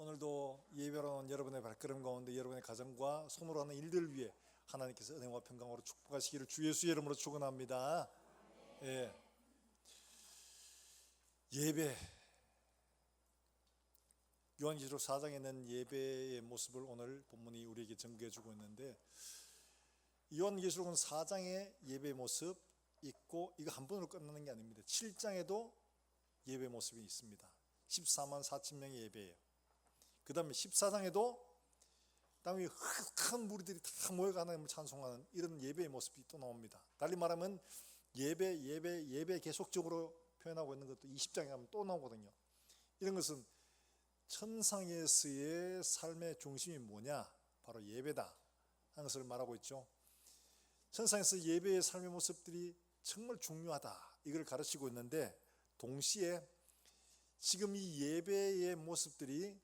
오늘도 예배로 온 여러분의 발걸음 가운데 여러분의 가정과 손으로 하는 일들을 위해 하나님께서 은혜와 평강으로 축복하시기를 주 예수의 이름으로 축원합니다. 예배, 요한계시록 4장에 있는 예배의 모습을 오늘 본문이 우리에게 전개해주고 있는데, 요한계시록은 4장의 예배의 모습 있고 이거 한 번으로 끝나는 게 아닙니다. 7장에도 예배 모습이 있습니다. 14만 4천 명의 예배예요. 그 다음에 14장에도 땅 위에 큰 무리들이 다 모여가 하나님을 찬송하는 이런 예배의 모습이 또 나옵니다. 달리 말하면 예배 계속적으로 표현하고 있는 것도 20장에 가면 또 나오거든요. 이런 것은 천상에서의 삶의 중심이 뭐냐? 바로 예배다 하는 것을 말하고 있죠. 천상에서 예배의 삶의 모습들이 정말 중요하다, 이걸 가르치고 있는데, 동시에 지금 이 예배의 모습들이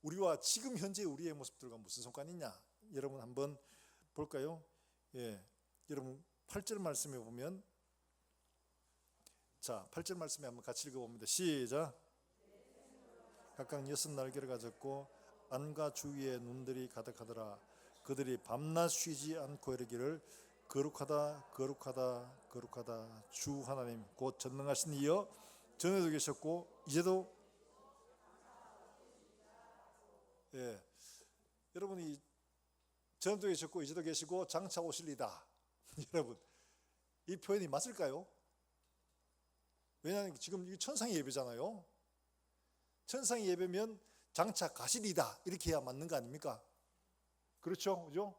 우리와 지금 현재 우리의 모습들과 무슨 상관이 있냐? 여러분 한번 볼까요? 여러분 8절 말씀에 보면, 자 8절 말씀에 한번 같이 읽어봅니다. 시작. 각각 6날개를 가졌고 안과 주위에 눈들이 가득하더라. 그들이 밤낮 쉬지 않고 이르기를 거룩하다 거룩하다 거룩하다 주 하나님 곧 전능하신 이여, 전에도 계셨고 이제도. 여러분이 전에도 계셨고 이제도 계시고 장차 오실리다. 여러분 이 표현이 맞을까요? 왜냐하면 지금 이 천상의 예배잖아요. 천상의 예배면 장차 가시리다 이렇게 해야 맞는 거 아닙니까? 그렇죠? 그죠?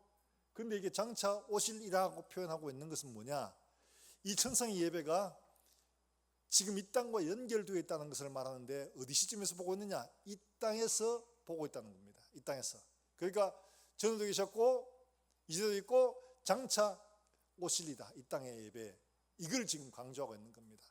그런데 이게 장차 오실이라고 표현하고 있는 것은 뭐냐? 이 천상의 예배가 지금 이 땅과 연결되어 있다는 것을 말하는데, 어디 시점에서 보고 있느냐? 이 땅에서 보고 있다는 겁니다. 이 땅에서. 그러니까 전에도 계셨고 이제도 있고 장차 오실리다, 이 땅의 예배, 이걸 지금 강조하고 있는 겁니다.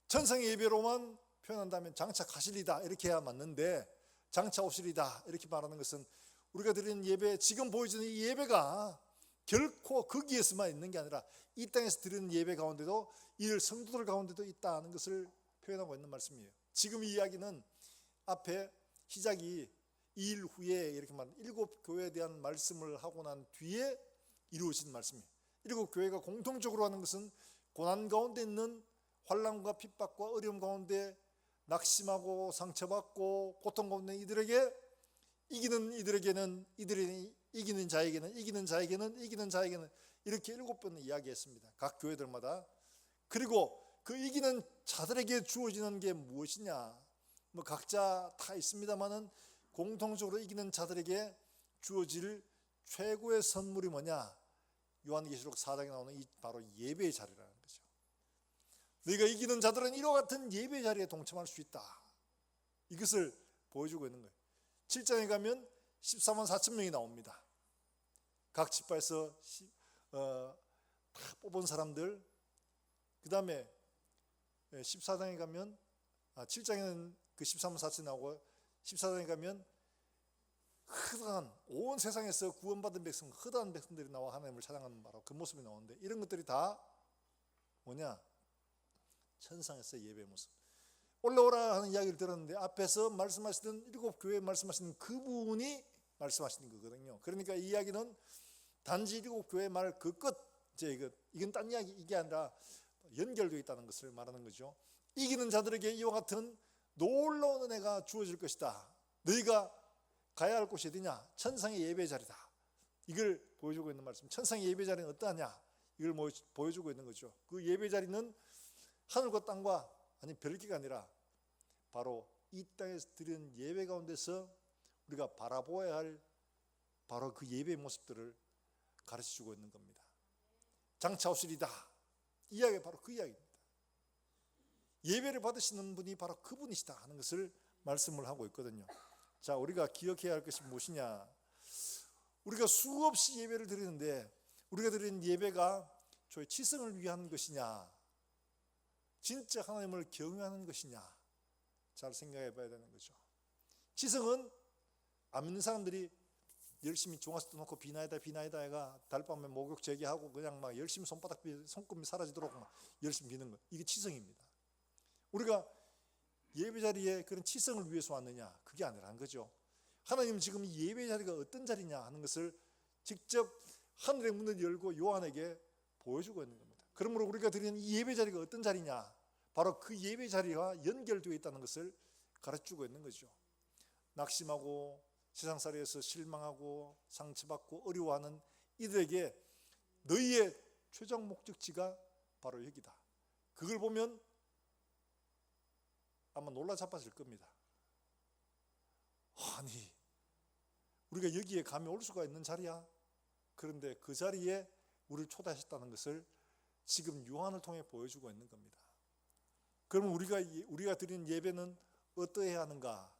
천상의 예배로만 표현한다면 장차 가실리다 이렇게 해야 맞는데, 장차 오실리다 이렇게 말하는 것은 우리가 드리는 예배, 지금 보여주는 이 예배가 결코 거기에서만 있는 게 아니라 이 땅에서 드리는 예배 가운데도, 이 성도들 가운데도 있다는 것을 표현하고 있는 말씀이에요. 지금 이 이야기는 앞에 시작이 2일 후에 이렇게 말하는 7 교회에 대한 말씀을 하고 난 뒤에 이루어진 말씀이에요. 7 교회가 공통적으로 하는 것은 고난 가운데 있는, 환난과 핍박과 어려움 가운데 낙심하고 상처받고 고통 가운데 이들에게, 이기는 이들에게는, 이들이 이기는 자에게는, 이기는 자에게는, 이기는 자에게는, 이렇게 7번 이야기했습니다. 각 교회들마다. 그리고 그 이기는 자들에게 주어지는 게 무엇이냐? 뭐 각자 다 있습니다만은 공통적으로 이기는 자들에게 주어질 최고의 선물이 뭐냐? 요한계시록 4장에 나오는 이 바로 예배의 자리라는 거죠. 너희가 이기는 자들은 이와 같은 예배의 자리에 동참할 수 있다, 이것을 보여주고 있는 거예요. 7장에 가면 14만 4천 명이 나옵니다. 각 지파에서 다 뽑은 사람들. 그 다음에 14장에 가면 7장에는 그 14만 4천이 나오고, 14장에 가면 허다한, 온 세상에서 구원받은 백성, 허다한 백성들이 나와 하나님을 찬양하는 바로 그 모습이 나오는데, 이런 것들이 다 뭐냐? 천상에서 예배의 모습. 올라오라 하는 이야기를 들었는데, 앞에서 말씀하시던 7 교회에 말씀하시는 그분이 말씀하시는 거거든요. 그러니까 이 이야기는 단지 7 교회 말 그 끝, 이건 딴 이야기, 이게 아니라 연결되어 있다는 것을 말하는 거죠. 이기는 자들에게 이와 같은 놀라운 은혜가 주어질 것이다. 너희가 가야 할 곳이 어디냐? 천상의 예배 자리다. 이걸 보여주고 있는 말씀. 천상의 예배 자리는 어떠하냐? 이걸 보여주고 있는 거죠. 그 예배 자리는 하늘과 땅과 아니 별개가 아니라 바로 이 땅에서 드리는 예배 가운데서 우리가 바라보아야 할 바로 그 예배의 모습들을 가르쳐주고 있는 겁니다. 장차 오시리다, 이 이야기가 바로 그 이야기입니다. 예배를 받으시는 분이 바로 그분이시다 하는 것을 말씀을 하고 있거든요. 자, 우리가 기억해야 할 것이 무엇이냐? 우리가 수없이 예배를 드리는데, 우리가 드리는 예배가 저의 치성을 위한 것이냐, 진짜 하나님을 경외하는 것이냐, 잘 생각해 봐야 되는 거죠. 치성은 안 믿는 사람들이 열심히 종아리도 놓고 비나이다 해가 달밤에 목욕 제기하고 그냥 막 열심히 손바닥 손금이 사라지도록 막 열심히 비는 거, 이게 치성입니다. 우리가 예배 자리에 그런 치성을 위해서 왔느냐? 그게 아니라는 거죠. 하나님은 지금 이 예배 자리가 어떤 자리냐 하는 것을 직접 하늘의 문을 열고 요한에게 보여주고 있는 겁니다. 그러므로 우리가 드리는 이 예배 자리가 어떤 자리냐? 바로 그 예배 자리와 연결되어 있다는 것을 가르치고 있는 거죠. 낙심하고 세상살이에서 실망하고 상처받고 어려워하는 이들에게 너희의 최종 목적지가 바로 여기다. 그걸 보면 아마 놀라 자빠질 겁니다. 아니, 우리가 여기에 감히 올 수가 있는 자리야? 그런데 그 자리에 우리를 초대하셨다는 것을 지금 요한을 통해 보여주고 있는 겁니다. 그러면 우리가 드리는 예배는 어떠해야 하는가?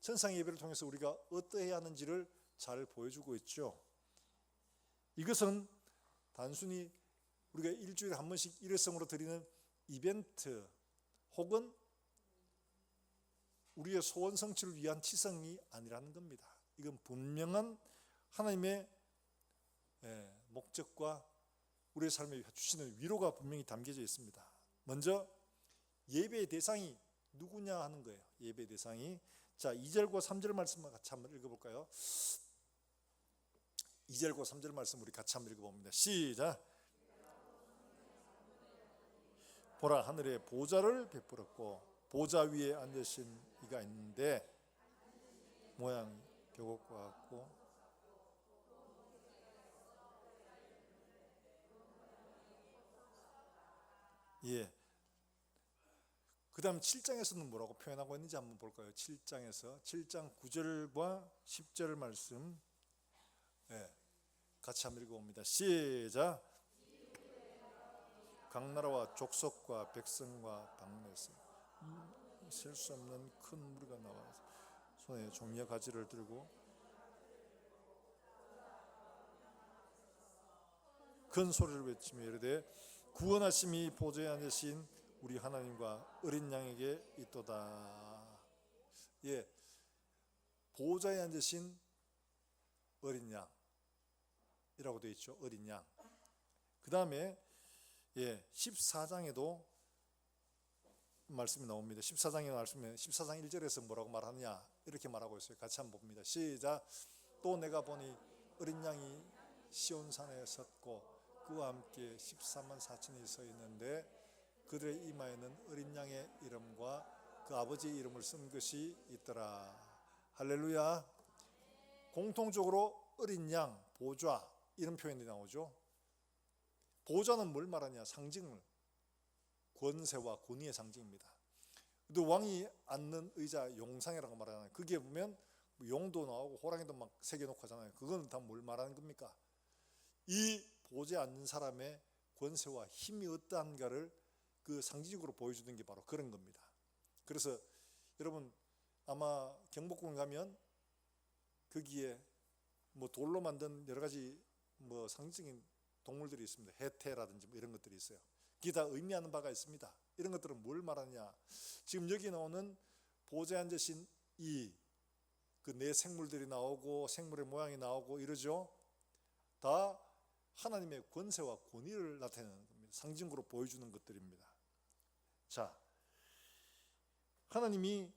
천상의 예배를 통해서 우리가 어떠해야 하는지를 잘 보여주고 있죠. 이것은 단순히 우리가 일주일에 한 번씩 일회성으로 드리는 이벤트 혹은 우리의 소원 성취를 위한 치성이 아니라는 겁니다. 이건 분명한 하나님의 목적과 우리의 삶에 주시는 위로가 분명히 담겨져 있습니다. 먼저 예배의 대상이 누구냐 하는 거예요. 예배의 대상이. 자, 2절과 3절 말씀을 같이 한번 읽어볼까요? 2절과 3절 말씀 우리 같이 한번 읽어봅니다. 시작. 보라, 하늘에 보좌를 베풀었고 보좌 위에 앉으신 이가 있는데 모양이 벽옥과 같고 그 다음 7장에서는 뭐라고 표현하고 있는지 한번 볼까요? 7장에서 7장 9절과 10절 말씀 같이 한번 읽어봅니다. 시작. 각 나라와 족속과 백성과 방에서 셀 수 없는 큰 무리가 나와 손에 종려 가지를 들고 큰 소리를 외치며 이르되 구원하심이 보좌에 앉으신 우리 하나님과 어린 양에게 있도다. 보좌에 앉으신 어린 양이라고 되어 있죠. 어린 양. 그 다음에 14장에도 말씀이 나옵니다. 14장의 말씀에 14장 1절에서 뭐라고 말하느냐 이렇게 말하고 있어요. 같이 한번 봅니다. 시작. 또 내가 보니 어린 양이 시온산에 섰고 그와 함께 14만 4천이 서 있는데 그들의 이마에는 어린 양의 이름과 그 아버지의 이름을 쓴 것이 있더라. 할렐루야. 공통적으로 어린 양, 보좌 이런 표현이 나오죠. 보좌는 뭘 말하냐? 상징을, 권세와 권위의 상징입니다. 또 왕이 앉는 의자 용상이라고 말하잖아요. 거기에 보면 용도 나오고 호랑이도 막 새겨놓고 하잖아요. 그건 다 뭘 말하는 겁니까? 이 보좌에 앉는 사람의 권세와 힘이 어떠한가를 그 상징적으로 보여주는 게 바로 그런 겁니다. 그래서 여러분 아마 경복궁 가면 거기에 뭐 돌로 만든 여러 가지 뭐 상징적인 동물들이 있습니다. 해태라든지 뭐 이런 것들이 있어요. 그게 다 의미하는 바가 있습니다. 이런 것들은 뭘 말하냐? 지금 여기 나오는 보좌에 앉으신 이 그 네 생물들이 나오고 생물의 모양이 나오고 이러죠. 다 하나님의 권세와 권위를 나타내는 겁니다. 상징으로 보여주는 것들입니다. 자, 하나님이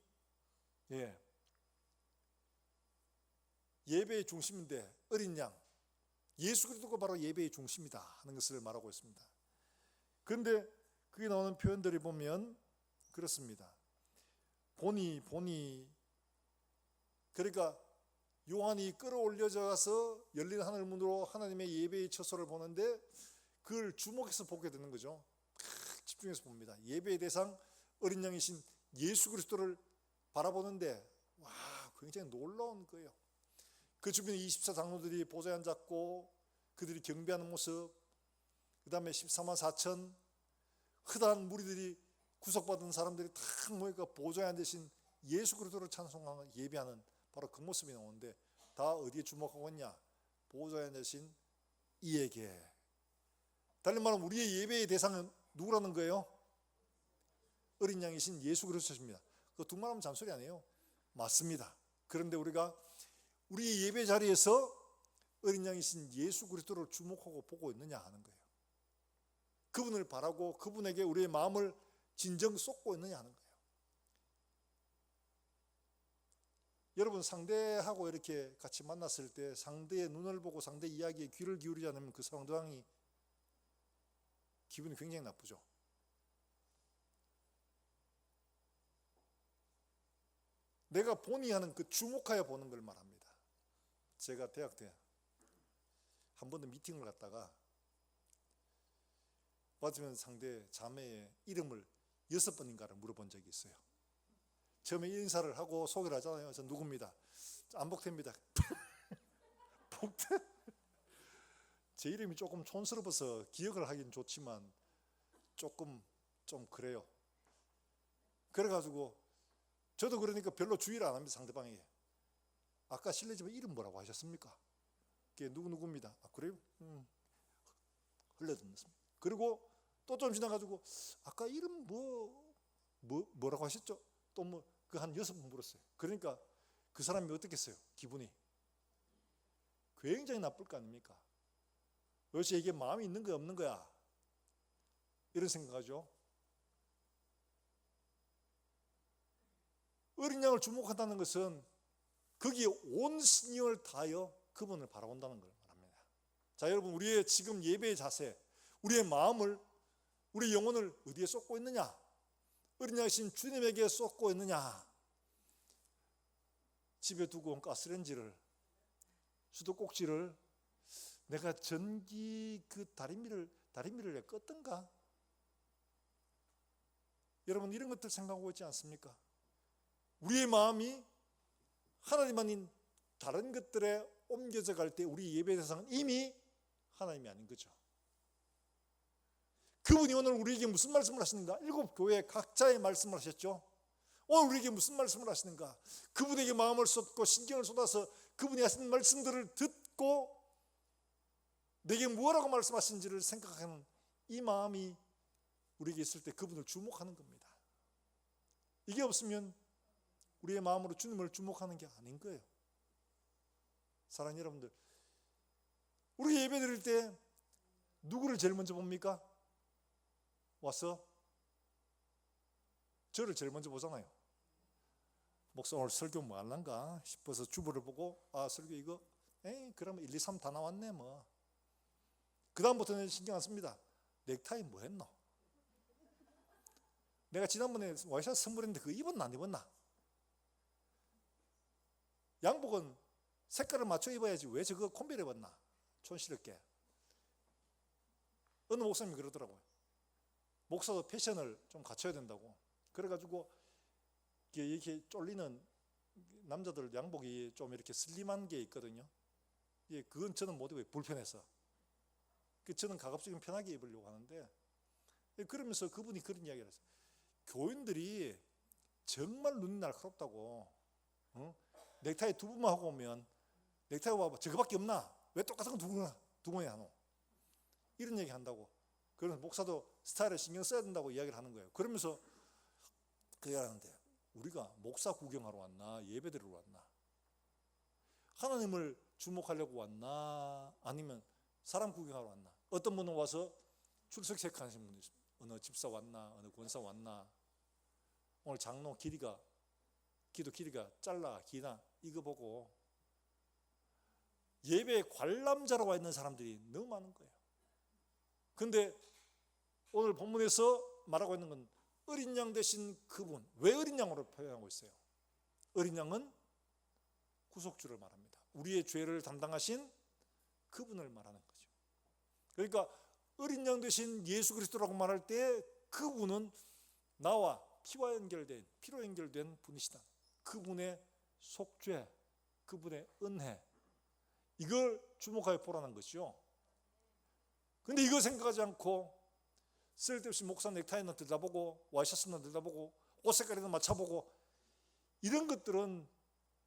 예배의 중심인데 어린 양, 예수 그리스도가 바로 예배의 중심이다 하는 것을 말하고 있습니다. 그런데 그게 나오는 표현들이 보면 그렇습니다. 보니 그러니까 요한이 끌어올려져 가서 열린 하늘 문으로 하나님의 예배의 처소를 보는데 그걸 주목해서 보게 되는 거죠. 집중해서 봅니다. 예배의 대상 어린 양이신 예수 그리스도를 바라보는데 와, 굉장히 놀라운 거예요. 그 주변에 24장로들이 보좌에 앉았고 그들이 경배하는 모습, 그 다음에 14만 4천 흔한 무리들이 구속받은 사람들이 탁 모이니까 보좌에 앉으신 예수 그리스도를 찬송하는 예배하는 바로 그 모습이 나오는데 다 어디에 주목하고 있냐? 보좌에 앉으신 이에게. 다른 말은 우리의 예배의 대상은 누구라는 거예요? 어린 양이신 예수 그리스도십니다. 그 두 말하면 잔소리 아니에요. 맞습니다. 그런데 우리가 우리의 예배 자리에서 어린 양이신 예수 그리스도를 주목하고 보고 있느냐 하는 거예요. 그분을 바라고 그분에게 우리의 마음을 진정 쏟고 있느냐 하는 거예요. 여러분 상대하고 이렇게 같이 만났을 때 상대의 눈을 보고 상대 이야기에 귀를 기울이지 않으면 그 상대방이 기분이 굉장히 나쁘죠. 내가 본의 하는 그 주목하여 보는 걸 말합니다. 제가 대학 때 한 번도 미팅을 갔다가 맞으면 상대 자매의 이름을 6번인가를 물어본 적이 있어요. 처음에 인사를 하고 소개를 하잖아요. 저 누굽니다. 안복태입니다. 복태? 제 이름이 조금 촌스러워서 기억을 하긴 좋지만 조금 좀 그래요. 그래가지고 저도 그러니까 별로 주의를 안 합니다. 상대방에게. 아까 실례지만 이름 뭐라고 하셨습니까? 그게 누구입니다. 아 그래요? 흘려듣습니다. 그리고 또 좀 지나가지고 아까 이름 뭐라고 하셨죠? 또 뭐 그 한 6번 물었어요. 그러니까 그 사람이 어떻겠어요? 기분이 굉장히 나쁠 거 아닙니까? 도대체 이게 마음이 있는 거야 없는 거야? 이런 생각하죠. 어린 양을 주목한다는 것은 거기에 온 신경을 다하여 그분을 바라본다는 걸 말합니다. 자 여러분, 우리의 지금 예배의 자세, 우리의 마음을, 우리 영혼을 어디에 쏟고 있느냐? 어린 양이신 주님에게 쏟고 있느냐? 집에 두고 온 가스레인지를, 수도꼭지를 내가 전기 그 다리미를 껐던가? 여러분 이런 것들 생각하고 있지 않습니까? 우리의 마음이 하나님 아닌 다른 것들에 옮겨져 갈 때 우리 예배 대상은 이미 하나님이 아닌 거죠. 그분이 오늘 우리에게 무슨 말씀을 하시는가? 7교회 각자의 말씀을 하셨죠. 오늘 우리에게 무슨 말씀을 하시는가? 그분에게 마음을 쏟고 신경을 쏟아서 그분이 하시는 말씀들을 듣고 내게 무엇라고 말씀하시는지를 생각하는 이 마음이 우리에게 있을 때 그분을 주목하는 겁니다. 이게 없으면 우리의 마음으로 주님을 주목하는 게 아닌 거예요. 사랑하는 여러분들, 우리 예배 드릴 때 누구를 제일 먼저 봅니까? 와서 저를 제일 먼저 보잖아요. 목사 오늘 설교 뭐 할란가 싶어서 주보를 보고 아 설교 이거 그러면 1, 2, 3 다 나왔네 뭐. 그 다음부터는 신경 안 씁니다. 넥타이 뭐 했노? 내가 지난번에 와이셔츠 선물했는데 그거 입었나 안 입었나? 양복은 색깔을 맞춰 입어야지 왜 저거 콤비를 입었나? 촌스럽게. 어느 목사님이 그러더라고요. 목사도 패션을 좀 갖춰야 된다고. 그래가지고 이렇게 쫄리는 남자들 양복이 좀 이렇게 슬림한 게 있거든요. 그건 저는 못 입어요. 불편해서. 저는 가급적이면 편하게 입으려고 하는데, 그러면서 그분이 그런 이야기를 했어요. 교인들이 정말 눈이 날카롭다고. 넥타이 2번만 하고 오면 넥타이 봐봐 저거밖에 없나? 왜 똑같은 거 두 번이나 하노? 이런 얘기 한다고. 그래서 목사도 스타일에 신경 써야 된다고 이야기를 하는 거예요. 그러면서 그 얘기를 하는데 우리가 목사 구경하러 왔나? 예배드리러 왔나? 하나님을 주목하려고 왔나? 아니면 사람 구경하러 왔나? 어떤 분은 와서 출석색 하시는 분이 있습니다. 어느 집사 왔나? 어느 권사 왔나? 오늘 장로 기도 길이가 짧나 기나 이거 보고 예배에 관람자로 와 있는 사람들이 너무 많은 거예요. 근데 오늘 본문에서 말하고 있는 건 어린 양 대신 그분. 왜 어린 양으로 표현하고 있어요? 어린 양은 구속주를 말합니다. 우리의 죄를 담당하신 그분을 말하는 거죠. 그러니까 어린 양 대신 예수 그리스도라고 말할 때 그분은 나와 피와 연결된, 피로 연결된 분이시다. 그분의 속죄, 그분의 은혜, 이걸 주목하여 보라는 것이죠. 근데 이거 생각하지 않고 쓸데없이 목사 넥타이는 들여다보고 와이셔츠는 들여다보고 옷 색깔이나 맞춰보고 이런 것들은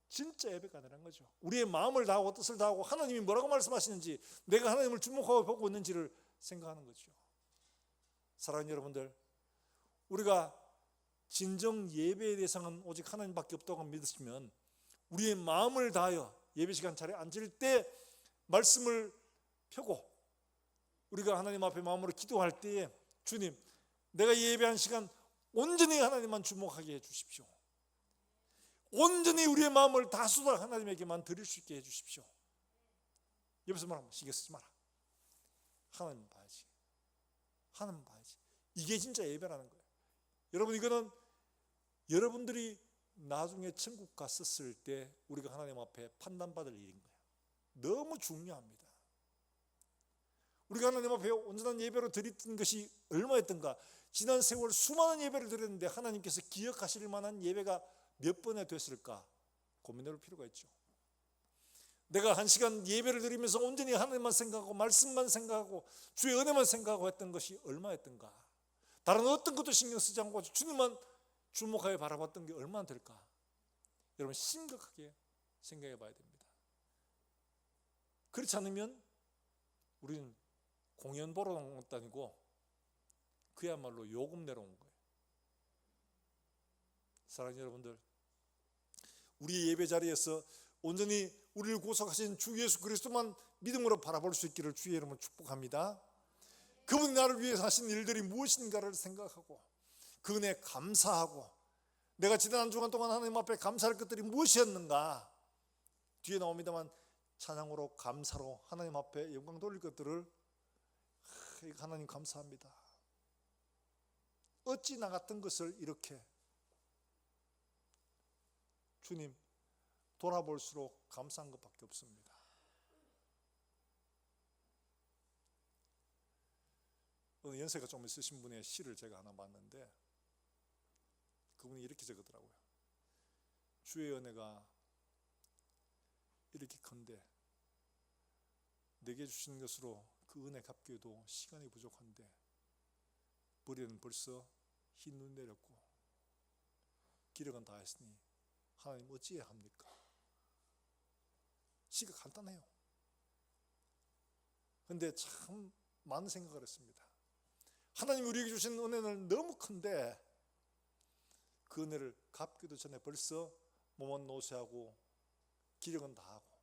진짜 예배가 아니라는 거죠. 우리의 마음을 다하고 뜻을 다하고 하나님이 뭐라고 말씀하시는지 내가 하나님을 주목하고 보고 있는지를 생각하는 거죠. 사랑하는 여러분들, 우리가 진정 예배의 대상은 오직 하나님밖에 없다고 믿으시면 우리의 마음을 다하여 예배 시간 자리에 앉을 때 말씀을 펴고 우리가 하나님 앞에 마음으로 기도할 때에 주님, 내가 예배한 시간 온전히 하나님만 주목하게 해 주십시오. 온전히 우리의 마음을 다 쏟아 하나님에게만 드릴 수 있게 해주십시오. 옆에서 말하면 신경 쓰지 마라. 하나님 봐야지. 하나님 봐야지. 이게 진짜 예배라는 거예요. 여러분, 이거는 여러분들이 나중에 천국 갔었을 때 우리가 하나님 앞에 판단받을 일인 거예요. 너무 중요합니다. 우리가 하나님 앞에 온전한 예배로 드렸던 것이 얼마였던가. 지난 세월 수많은 예배를 드렸는데 하나님께서 기억하실 만한 예배가 몇 번에 됐을까 고민해 볼 필요가 있죠. 내가 1시간 예배를 드리면서 온전히 하나님만 생각하고 말씀만 생각하고 주의 은혜만 생각하고 했던 것이 얼마였던가. 다른 어떤 것도 신경 쓰지 않고 주님만 주목하여 바라봤던 게 얼마나 될까. 여러분, 심각하게 생각해 봐야 됩니다. 그렇지 않으면 우리는 공연 보러 온 것도 아니고 그야말로 요금 내러 온 거예요. 사랑하는 여러분들, 우리 예배 자리에서 온전히 우리를 구속하신 주 예수 그리스도만 믿음으로 바라볼 수 있기를 주의 이름으로 축복합니다. 그분이 나를 위해서 하신 일들이 무엇인가를 생각하고 그 은혜에 감사하고 내가 지난 한 주간 동안 하나님 앞에 감사할 것들이 무엇이었는가. 뒤에 나옵니다만 찬양으로 감사로 하나님 앞에 영광 돌릴 것들을 하나님 감사합니다. 어찌 나 같은 것을 이렇게 주님 돌아볼수록 감사한 것밖에 없습니다. 어느 연세가 좀 있으신 분의 시를 제가 하나 봤는데 그분이 이렇게 적었더라고요. 주의 은혜가 이렇게 큰데 내게 주신 것으로 그 은혜 갚기에도 시간이 부족한데 머리는 벌써 흰 눈 내렸고 기력은 다 했으니 하나님 어찌해야 합니까? 시가 간단해요. 그런데 참 많은 생각을 했습니다. 하나님이 우리에게 주신 은혜는 너무 큰데 그 은혜를 갚기도 전에 벌써 몸은 노쇠하고 기력은 다 하고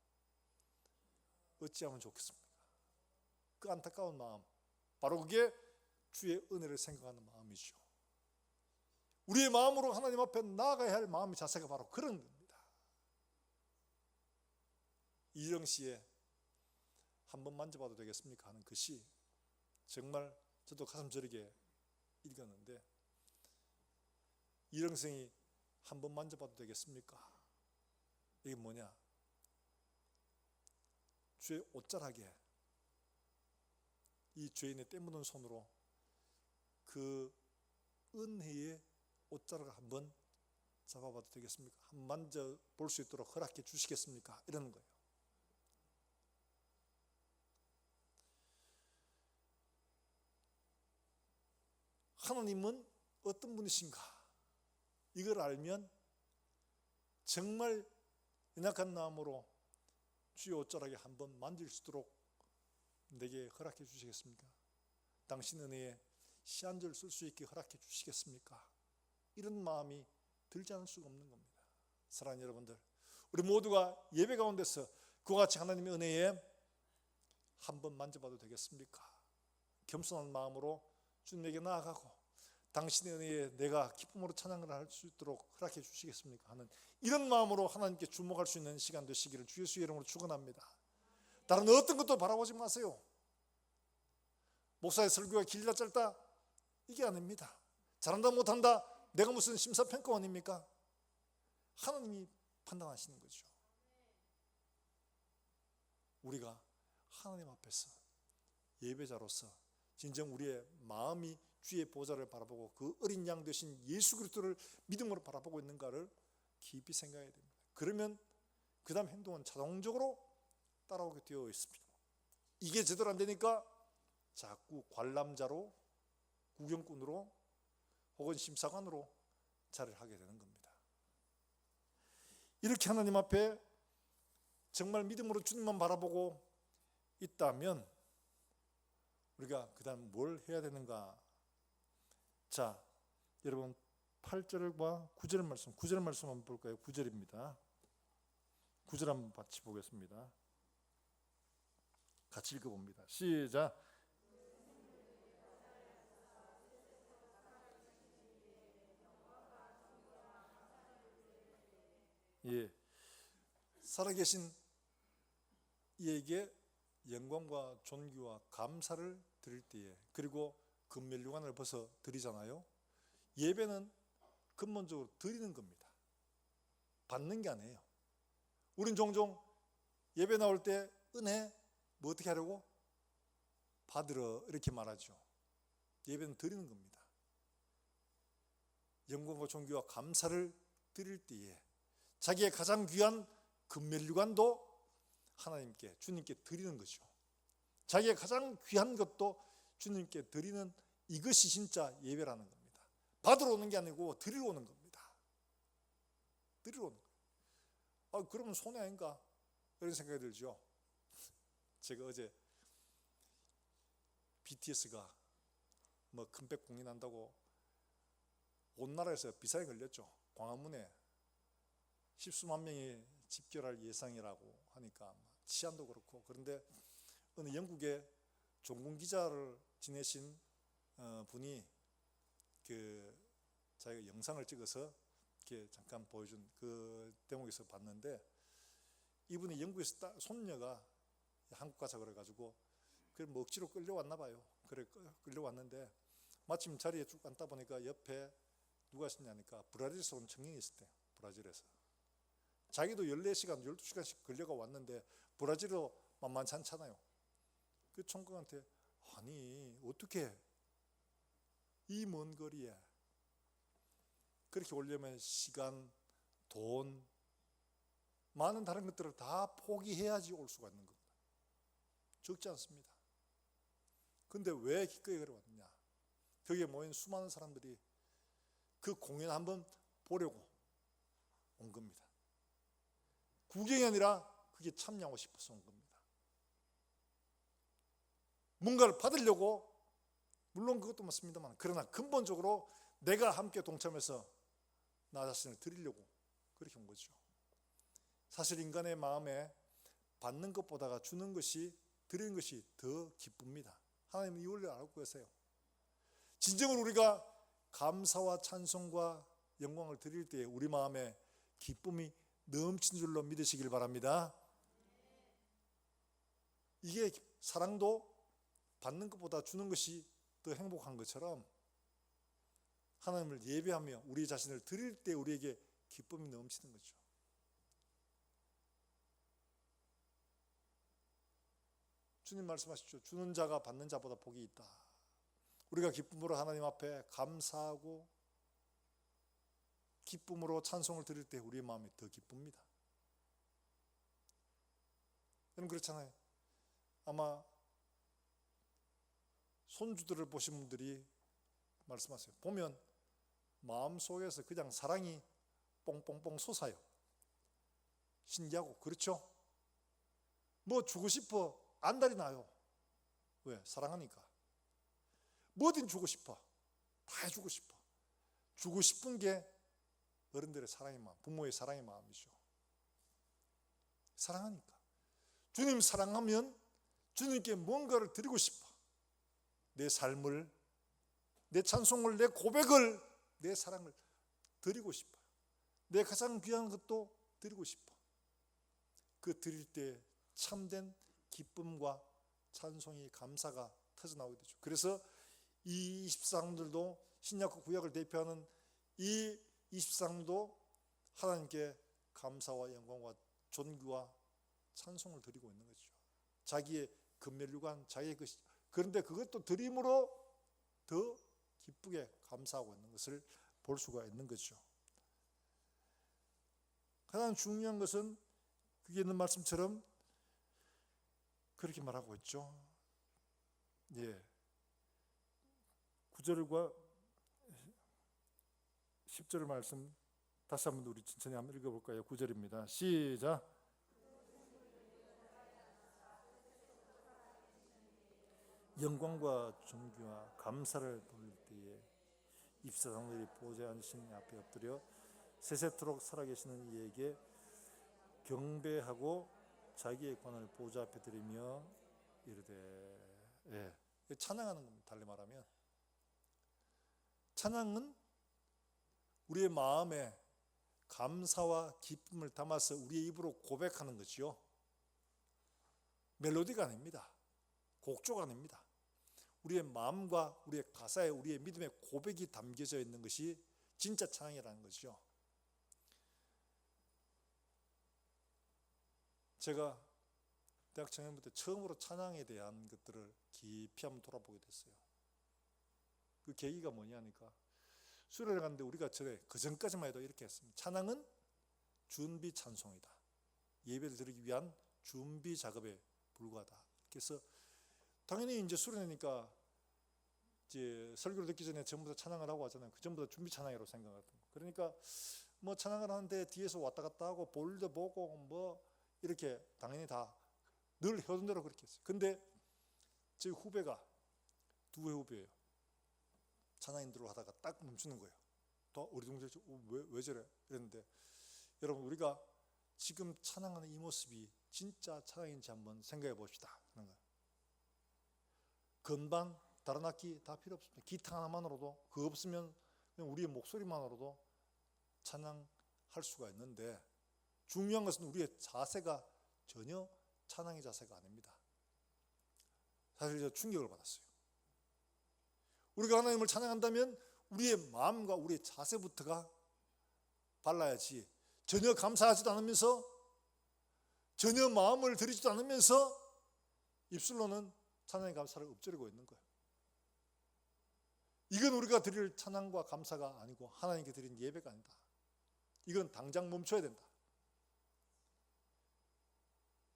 어찌하면 좋겠습니까? 그 안타까운 마음, 바로 그게 주의 은혜를 생각하는 마음이죠. 우리의 마음으로 하나님 앞에 나아가야 할 마음의 자세가 바로 그런 겁니다. 이정 씨의 한번 만져봐도 되겠습니까 하는 그 시, 정말 저도 가슴 저리게 읽었는데, 이정생이 한번 만져봐도 되겠습니까? 이게 뭐냐? 주의 옷자락에 이 죄인의 때 묻은 손으로 그 은혜의 옷자락을 한번 잡아봐도 되겠습니까? 한번 만져볼 수 있도록 허락해 주시겠습니까? 이러는 거예요. 하나님은 어떤 분이신가? 이걸 알면 정말 연약한 마음으로 주의 옷자락에 한번 만질 수 있도록 내게 허락해 주시겠습니까? 당신 은혜에 시 한 절 쓸 수 있게 허락해 주시겠습니까? 이런 마음이 들지 않을 수가 없는 겁니다. 사랑하는 여러분들, 우리 모두가 예배 가운데서 그와 같이 하나님의 은혜에 한번 만져봐도 되겠습니까? 겸손한 마음으로 주님에게 나아가고 당신의 은혜에 내가 기쁨으로 찬양을 할 수 있도록 허락해 주시겠습니까? 하는 이런 마음으로 하나님께 주목할 수 있는 시간 되시기를 주 예수의 이름으로 축원합니다. 다른 어떤 것도 바라보지 마세요. 목사의 설교가 길다 짧다 이게 아닙니다. 잘한다 못한다 내가 무슨 심사평가원입니까? 하나님이 판단하시는 거죠. 우리가 하나님 앞에서 예배자로서 진정 우리의 마음이 주의 보좌를 바라보고 그 어린 양 되신 예수 그리스도를 믿음으로 바라보고 있는가를 깊이 생각해야 됩니다. 그러면 그 다음 행동은 자동적으로 따라오게 되어 있습니다. 이게 제대로 안 되니까 자꾸 관람자로, 구경꾼으로 혹은 심사관으로 자리를 하게 되는 겁니다. 이렇게 하나님 앞에 정말 믿음으로 주님만 바라보고 있다면 우리가 그 다음 뭘 해야 되는가? 자, 여러분 8절과 9절 말씀, 9절 말씀 한번 볼까요? 9절입니다. 9절 한번 같이 보겠습니다. 같이 읽어봅니다. 시작. 예, 살아계신 이에게 영광과 존귀와 감사를 드릴 때에, 그리고 금멸류관을 벗어 드리잖아요. 예배는 근본적으로 드리는 겁니다. 받는 게 아니에요. 우린 종종 예배 나올 때 은혜 뭐 어떻게 하려고? 받으러 이렇게 말하죠. 예배는 드리는 겁니다. 영광과 존귀와 감사를 드릴 때에 자기의 가장 귀한 금멸류관도 하나님께, 주님께 드리는 거죠. 자기의 가장 귀한 것도 주님께 드리는, 이것이 진짜 예배라는 겁니다. 받으러 오는 게 아니고 드리러 오는 겁니다. 드리러 오는 거예요. 그러면 손해 아닌가? 이런 생각이 들죠. 제가 어제 BTS가 뭐 금백 공연한다고 온 나라에서 비상이 걸렸죠. 광화문에 십수만 명이 집결할 예상이라고 하니까 치안도 그렇고. 그런데 어느 영국의 종군 기자를 지내신 분이 자기가 영상을 찍어서 이렇게 잠깐 보여준 그 대목에서 봤는데, 이분이 영국에서 손녀가 한국 가자 그래가지고 뭐 억지로 끌려왔나 봐요. 그래 끌려왔는데 마침 자리에 쭉 앉다 보니까 옆에 누가 있었냐니까 브라질에서 온 청년이 있었대요. 브라질에서. 자기도 14시간, 12시간씩 걸려가 왔는데 브라질도 만만치 않잖아요. 그 총각한테 아니 어떻게 이 먼 거리에 그렇게 오려면 시간, 돈, 많은 다른 것들을 다 포기해야지 올 수가 있는 겁니다. 적지 않습니다. 근데 왜 기꺼이 그래 왔느냐? 거기에 모인 수많은 사람들이 그 공연 한번 보려고 온 겁니다. 구경이 아니라 그게 참여하고 싶어서 온 겁니다. 뭔가를 받으려고, 물론 그것도 맞습니다만, 그러나 근본적으로 내가 함께 동참해서 나 자신을 드리려고 그렇게 온 거죠. 사실 인간의 마음에 받는 것보다가 주는 것이, 드리는 것이 더 기쁩니다. 하나님은 이 원리를 알고 계세요. 진정으로 우리가 감사와 찬송과 영광을 드릴 때 우리 마음에 기쁨이 넘치는 줄로 믿으시길 바랍니다. 이게 사랑도 받는 것보다 주는 것이 더 행복한 것처럼 하나님을 예배하며 우리 자신을 드릴 때 우리에게 기쁨이 넘치는 거죠. 주님 말씀하시죠. 주는 자가 받는 자보다 복이 있다. 우리가 기쁨으로 하나님 앞에 감사하고 기쁨으로 찬송을 드릴 때 우리의 마음이 더 기쁩니다. 여러분 그렇잖아요. 아마 손주들을 보신 분들이 말씀하세요. 보면 마음속에서 그냥 사랑이 뽕뽕뽕 솟아요. 신기하고 그렇죠? 뭐 주고 싶어 안달이 나요. 왜? 사랑하니까. 뭐든 주고 싶어. 다 해주고 싶어. 주고 싶은 게 어른들의 사랑의 마음, 부모의 사랑의 마음이죠. 사랑하니까. 주님 사랑하면 주님께 뭔가를 드리고 싶어. 내 삶을, 내 찬송을, 내 고백을, 내 사랑을 드리고 싶어요. 내 가장 귀한 것도 드리고 싶어. 그 드릴 때 참된 기쁨과 찬송이, 감사가 터져나오게 되죠. 그래서 이 24장들도 신약과 구약을 대표하는 이 24장도 하나님께 감사와 영광과 존귀와 찬송을 드리고 있는 거죠. 자기의 금멸류관, 자기의 것이. 그런데 그것도 드림으로 더 기쁘게 감사하고 있는 것을 볼 수가 있는 거죠. 가장 중요한 것은 그게 있는 말씀처럼 그렇게 말하고 있죠. 예. 9절과 10절 말씀 다시 한번 우리 천천히 한번 읽어볼까요? 9절입니다. 시작. 영광과 존귀와 감사를 돌릴 때에 24장들이 보좌에 앉으신 앞에 엎드려 세세토록 살아계시는 이에게 경배하고 자기의 권을 보좌 앞에 드리며 이르되, 찬양하는 겁니다. 달리 말하면 찬양은 우리의 마음에 감사와 기쁨을 담아서 우리의 입으로 고백하는 것이요, 멜로디가 아닙니다. 곡조가 아닙니다. 우리의 마음과 우리의 가사에 우리의 믿음의 고백이 담겨져 있는 것이 진짜 찬양이라는 것이죠. 제가 대학 청년부 때 처음으로 찬양에 대한 것들을 깊이 한번 돌아보게 됐어요. 그 계기가 뭐냐니까, 수련회 갔는데 우리가 그 전까지만 해도 이렇게 했습니다. 찬양은 준비 찬송이다. 예배를 드리기 위한 준비 작업에 불과하다. 그래서 당연히 이제 수련회니까 이제 설교를 듣기 전에 전부 다 찬양을 하고 하잖아요. 그 전부 다 준비 찬양이라고 생각하거든요. 그러니까 뭐 찬양을 하는데 뒤에서 왔다 갔다 하고 볼일도 보고 뭐 이렇게 당연히 다 늘 해오던 대로 그렇게 했어요. 근데 제 후배가, 두 회 후배예요. 찬양인들로 하다가 딱 멈추는 거예요. 또 우리 동생 왜 저래? 이랬는데, 여러분 우리가 지금 찬양하는 이 모습이 진짜 찬양인지 한번 생각해 봅시다 하는 거예요. 건반, 다른 악기 다 필요 없습니다. 기타 하나만으로도, 그거 없으면 그냥 우리의 목소리만으로도 찬양할 수가 있는데, 중요한 것은 우리의 자세가 전혀 찬양의 자세가 아닙니다. 사실 제가 충격을 받았어요. 우리가 하나님을 찬양한다면 우리의 마음과 우리의 자세부터가 발라야지, 전혀 감사하지도 않으면서, 전혀 마음을 들이지도 않으면서 입술로는 찬양의 감사를 읊조리고 있는 거예요. 이건 우리가 드릴 찬양과 감사가 아니고 하나님께 드린 예배가 아니다. 이건 당장 멈춰야 된다.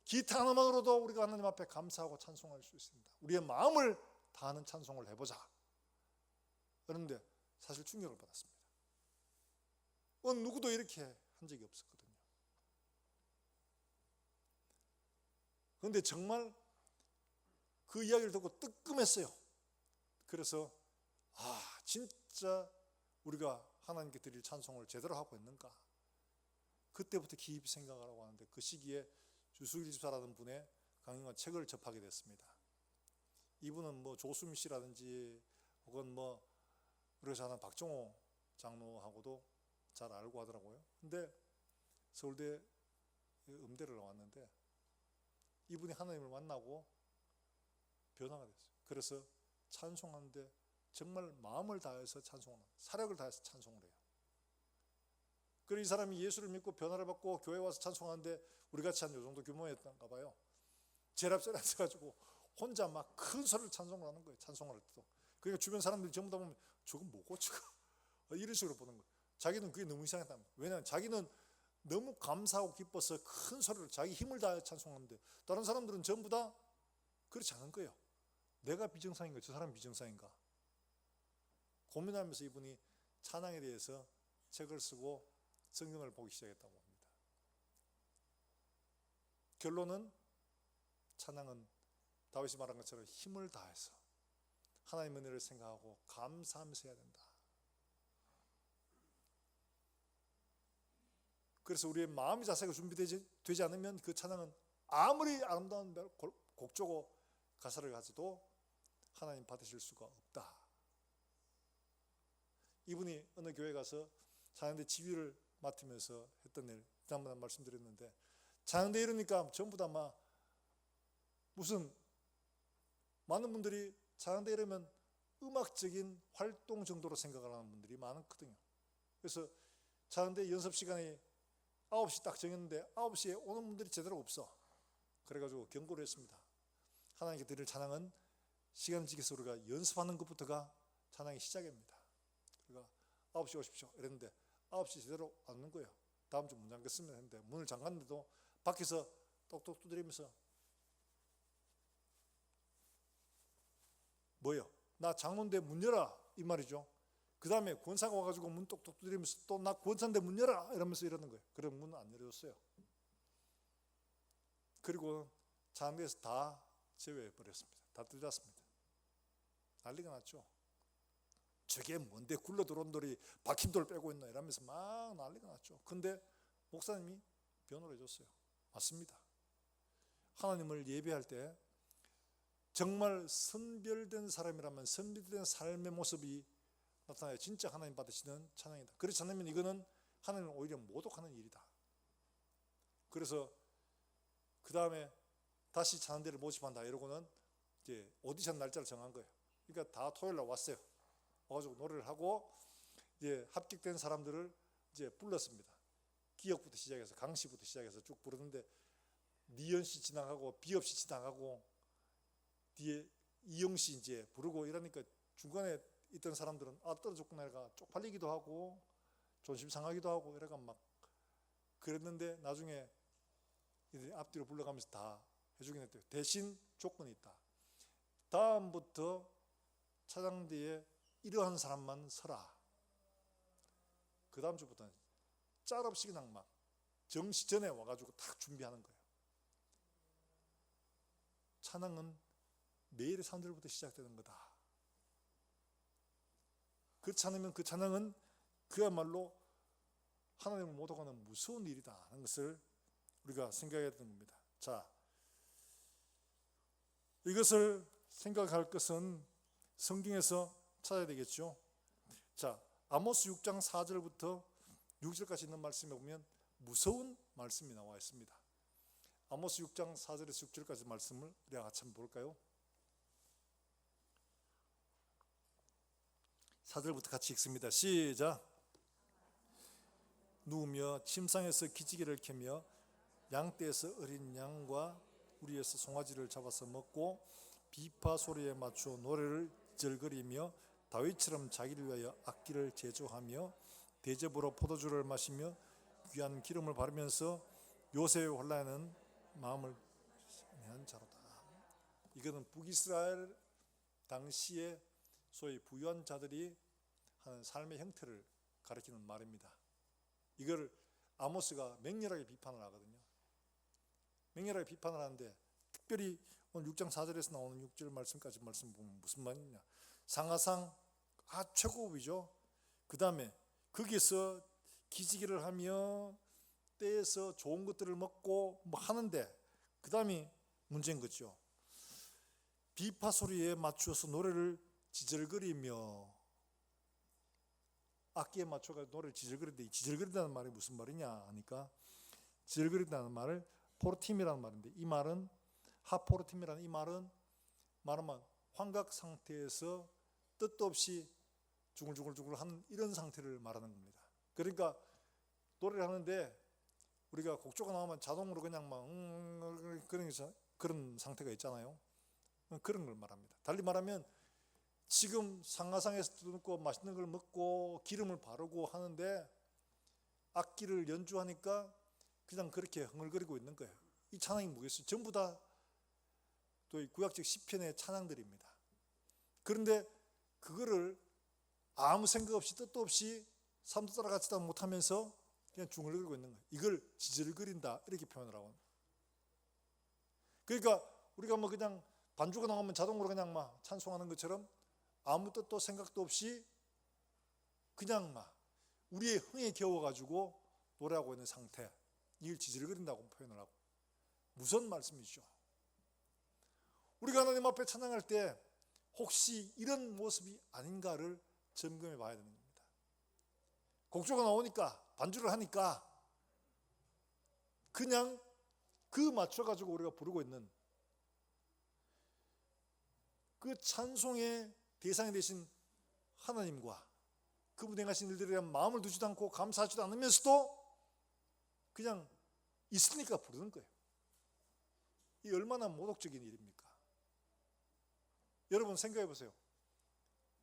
기타 하나만으로도 우리가 하나님 앞에 감사하고 찬송할 수 있습니다. 우리의 마음을 다하는 찬송을 해보자. 그런데 사실 충격을 받았습니다. 누구도 이렇게 한 적이 없었거든요. 그런데 정말 그 이야기를 듣고 뜨끔했어요. 그래서 진짜 우리가 하나님께 드릴 찬송을 제대로 하고 있는가, 그때부터 깊이 생각을 하고 하는데, 그 시기에 주수길 집사라는 분의 강연과 책을 접하게 됐습니다. 이분은 뭐 조수미 씨라든지 혹은 뭐 우리가 아는 박정호 장로하고도 잘 알고 하더라고요. 근데 서울대 음대를 나왔는데 이분이 하나님을 만나고 변화가 됐어요. 그래서 찬송하는데 정말 마음을 다해서 찬송하는, 사력을 다해서 찬송을 해요. 그래서 이 사람이 예수를 믿고 변화를 받고 교회 와서 찬송하는데 우리같이 한 요 정도 규모였던가 봐요. 제랍제랍 해가지고 혼자 막 큰 소리를 찬송을 하는 거예요. 찬송을 할 때도. 그러니까 주변 사람들이 전부 다 보면 저건 뭐고 지금 이런 식으로 보는 거예요. 자기는 그게 너무 이상했다. 왜냐하면 자기는 너무 감사하고 기뻐서 큰 소리를 자기 힘을 다해 찬송하는데, 다른 사람들은 전부 다 그렇지 않은 거예요. 내가 비정상인가, 저 사람 비정상인가 고민하면서 이분이 찬양에 대해서 책을 쓰고 성경을 보기 시작했다고 합니다. 결론은 찬양은 다윗이 말한 것처럼 힘을 다해서 하나님의 은혜를 생각하고 감사하면서 해야 된다. 그래서 우리의 마음의 자세가 준비되지 않으면 그 찬양은 아무리 아름다운 곡조고 가사를 가져도 하나님 받으실 수가 없다. 이분이 어느 교회 가서 찬양대 지휘를 맡으면서 했던 일, 지난번에 말씀드렸는데, 찬양대 이러니까 전부 다 막 무슨, 많은 분들이 찬양대 이러면 음악적인 활동 정도로 생각을 하는 분들이 많거든요. 그래서 찬양대 연습 시간이 9시 딱 정했는데 9시에 오는 분들이 제대로 없어. 그래가지고 경고를 했습니다. 하나님께 드릴 찬양은 시간을 지켜서 우리가 연습하는 것부터가 찬양의 시작입니다. 그러니까 9시 오십시오 이랬는데 9시 제대로 안 오는 거예요. 다음 주 문 잠겼으면 했는데 문을 잠갔는데도 밖에서 똑똑 두드리면서 뭐요? 나 장로인데 문 열어 이 말이죠. 그 다음에 권사가 와가지고 문 똑똑 두드리면서 또 나 권사인데 문 열어 이러면서 이러는 거예요. 그럼 문은 안 열어줬어요. 그리고 장로에서 다 제외해버렸습니다. 다 뜯었습니다. 난리가 났죠. 저게 뭔데 굴러 들어온 돌이 박힌 돌 빼고 있나 이러면서 막 난리가 났죠. 근데 목사님이 변호를 해줬어요. 맞습니다. 하나님을 예배할 때 정말 선별된 사람이라면 선별된 삶의 모습이 나타나야 진짜 하나님 받으시는 찬양이다. 그렇지 않으면 이거는 하나님은 오히려 모독하는 일이다. 그래서 그 다음에 다시 찬양대를 모집한다 이러고는 이제 오디션 날짜를 정한 거예요. 그러니까 다 토요일 날 왔어요. 와가지고 노래를 하고 이제 합격된 사람들을 이제 불렀습니다. 기역부터 시작해서 강씨부터 시작해서 쭉 부르는데 니은 씨 지나가고 비업 씨 지나가고 뒤에 이영 씨 이제 부르고 이러니까 중간에 있던 사람들은 떨어졌구나 이래가 쪽팔리기도 하고 존심 상하기도 하고 이래가 막 그랬는데 나중에 이들이 앞뒤로 불러가면서 다 해주긴 했대요. 대신 조건이 있다. 다음부터 차장대에 이러한 사람만 서라. 그 다음 주부터는 짤 없이 그냥 막 정시 전에 와가지고 딱 준비하는 거예요. 찬양은 매일의 산들부터 시작되는 거다. 그렇지 않으면 그 찬양은 그야말로 하나님을 모독하는 무서운 일이다 하는 것을 우리가 생각해야 되는 겁니다. 자, 이것을 생각할 것은 성경에서 찾아야 되겠죠. 자, 아모스 6장 4절부터 6절까지 있는 말씀에 보면 무서운 말씀이 나와 있습니다. 아모스 6장 4절에서 6절까지 말씀을 우리가 같이 한번 볼까요? 4절부터 같이 읽습니다. 시작. 누우며 침상에서 기지개를 켜며 양떼에서 어린 양과 우리에서 송아지를 잡아서 먹고 비파 소리에 맞추어 노래를 절거리며 다윗처럼 자기를 위하여 악기를 제조하며 대접으로 포도주를 마시며 귀한 기름을 바르면서 요새의 혼란에는 마음을 한 자로다. 이거는 북이스라엘 당시에 소위 부유한 자들이 하는 삶의 형태를 가리키는 말입니다. 이걸 아모스가 맹렬하게 비판을 하거든요. 맹렬하게 비판을 하는데 특별히 오늘 6장 4절에서 나오는 6절 말씀까지 말씀 보면 무슨 말이냐. 상하상 최고급이죠. 그 다음에 거기에서 기지개를 하며 때에서 좋은 것들을 먹고 뭐 하는데 그 다음이 문제인 거죠. 비파 소리에 맞추어서 노래를 지절거리며 악기에 맞춰서 노래를 지절거리는데 지절거린다는 말이 무슨 말이냐 하니까 지절거린다는 말을 포르팀이라는 말인데 이 말은 하포르팀이라는 이 말은 말하면 환각 상태에서 뜻도 없이 중글중글 하는 이런 상태를 말하는 겁니다. 그러니까 노래를 하는데 우리가 곡조가 나오면 자동으로 그냥 막 그런 상태가 있잖아요. 그런 걸 말합니다. 달리 말하면 지금 상하상에서 듣고 맛있는 걸 먹고 기름을 바르고 하는데 악기를 연주하니까 그냥 그렇게 흥얼거리고 있는 거예요. 이 찬양이 뭐겠어요? 전부 다 또 구약적 시편의 찬양들입니다. 그런데 그거를 아무 생각 없이 뜻도 없이 삶도 따라가지도 못하면서 그냥 중얼거리고 있는 거예요. 이걸 지절거린다 이렇게 표현을 하고. 그러니까 우리가 뭐 그냥 반주가 나오면 자동으로 그냥 막 찬송하는 것처럼 아무 뜻도 생각도 없이 그냥 막 우리의 흥에 겨워가지고 노래하고 있는 상태, 이걸 지절거린다고 표현을 하고. 무슨 말씀이죠? 우리가 하나님 앞에 찬양할 때 혹시 이런 모습이 아닌가를 점검해 봐야 되는 겁니다. 곡조가 나오니까 반주를 하니까 그냥 그 맞춰가지고 우리가 부르고 있는 그 찬송의 대상이 되신 하나님과 그분 행하신 일들에 대한 마음을 두지도 않고 감사하지도 않으면서도 그냥 있으니까 부르는 거예요. 이 얼마나 모독적인 일입니까? 여러분 생각해 보세요.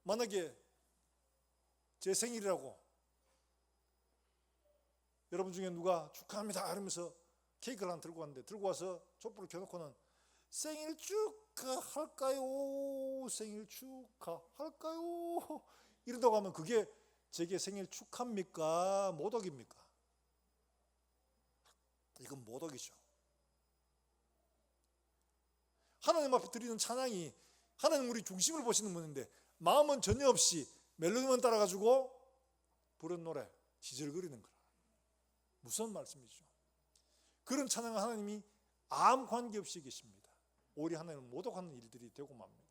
만약에 제 생일이라고 여러분 중에 누가 축하합니다 이러면서 케이크를 하나 들고 왔는데 들고 와서 촛불을 켜놓고는 생일 축하할까요? 생일 축하할까요? 이러다고 하면 그게 제게 생일 축하입니까? 모독입니까? 이건 모독이죠. 하나님 앞에 드리는 찬양이 하나님 우리 중심을 보시는 분인데 마음은 전혀 없이 멜로디만 따라가지고 부른 노래 지절거리는 거라. 무슨 말씀이죠? 그런 찬양을 하나님이 아무 관계없이 계십니다. 오히려 하나님을 모독하는 일들이 되고 맙니다.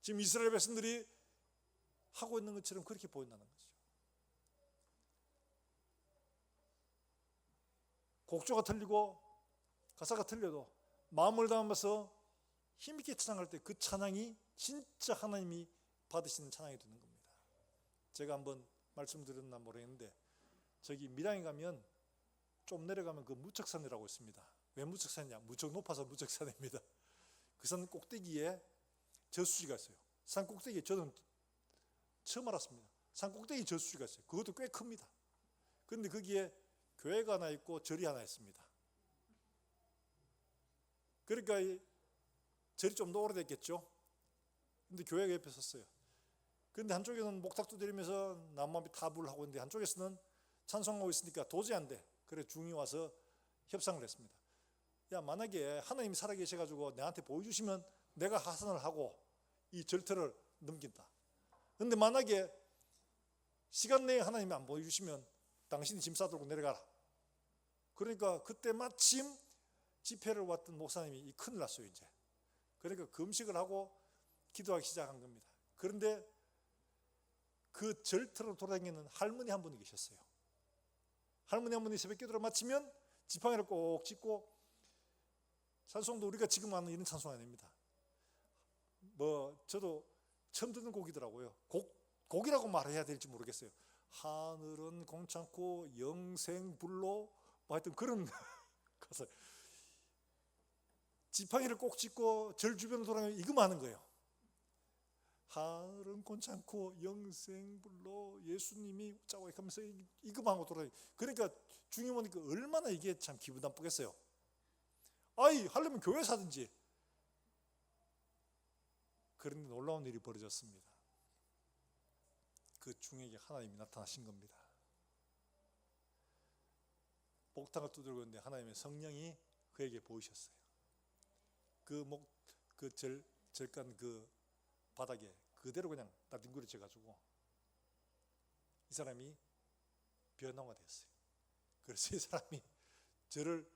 지금 이스라엘 백성들이 하고 있는 것처럼 그렇게 보인다는 거죠. 곡조가 틀리고 가사가 틀려도 마음을 담아서 힘있게 찬양할 때 그 찬양이 진짜 하나님이 받으시는 찬양이 되는 겁니다. 제가 한번 말씀드렸나 모르겠는데 저기 밀양에 가면 좀 내려가면 그 무척산이라고 있습니다. 왜 무척산이냐? 무척 높아서 무척산입니다. 그 산 꼭대기에 저수지가 있어요. 산 꼭대기에 저는 처음 알았습니다. 산 꼭대기에 저수지가 있어요. 그것도 꽤 큽니다. 그런데 거기에 교회가 하나 있고 절이 하나 있습니다. 그러니까 이 절이 좀 더 오래됐겠죠. 근데 교회가 옆에 섰어요. 그런데 한쪽에는 목탁 두드리면서 남만비 타불을 하고 있는데 한쪽에서는 찬송하고 있으니까 도저히 안 돼. 그래 중이 와서 협상을 했습니다. 야, 만약에 하나님이 살아계셔가지고 내한테 보여주시면 내가 하선을 하고 이 절터를 넘긴다. 그런데 만약에 시간 내에 하나님이 안 보여주시면 당신이 짐 싸들고 내려가라. 그러니까 그때 마침 집회를 왔던 목사님이 큰일 났어요 이제. 그러니까 금식을 하고 기도하기 시작한 겁니다. 그런데 그 절터로 돌아다니는 할머니 한 분이 계셨어요. 할머니 한 분이 새벽 기도를 마치면 지팡이를 꼭 짚고, 찬송도 우리가 지금 하는 이런 찬송 아닙니다. 저도 처음 듣는 곡이더라고요. 곡이라고 말해야 될지 모르겠어요. 하늘은 공창고 영생불로 하여튼 그런 가사. 지팡이를 꼭 짚고 절 주변을 돌아다니면 이거만 하는 거예요. 하늘은 곤찮고 영생불로 예수님이 짜고 하면서 이거만 하고 돌아다니고. 그러니까 중이 보니까 얼마나 이게 참 기분 나쁘겠어요. 아이 하려면 교회 사든지. 그런데 놀라운 일이 벌어졌습니다. 그 중에게 하나님이 나타나신 겁니다. 목탁을 두들고 있는데 하나님의 성령이 그에게 보이셨어요. 절간 그 바닥에 그대로 그냥 나뒹굴어져 가지고 이 사람이 변화가 됐어요. 그래서 이 사람이 저를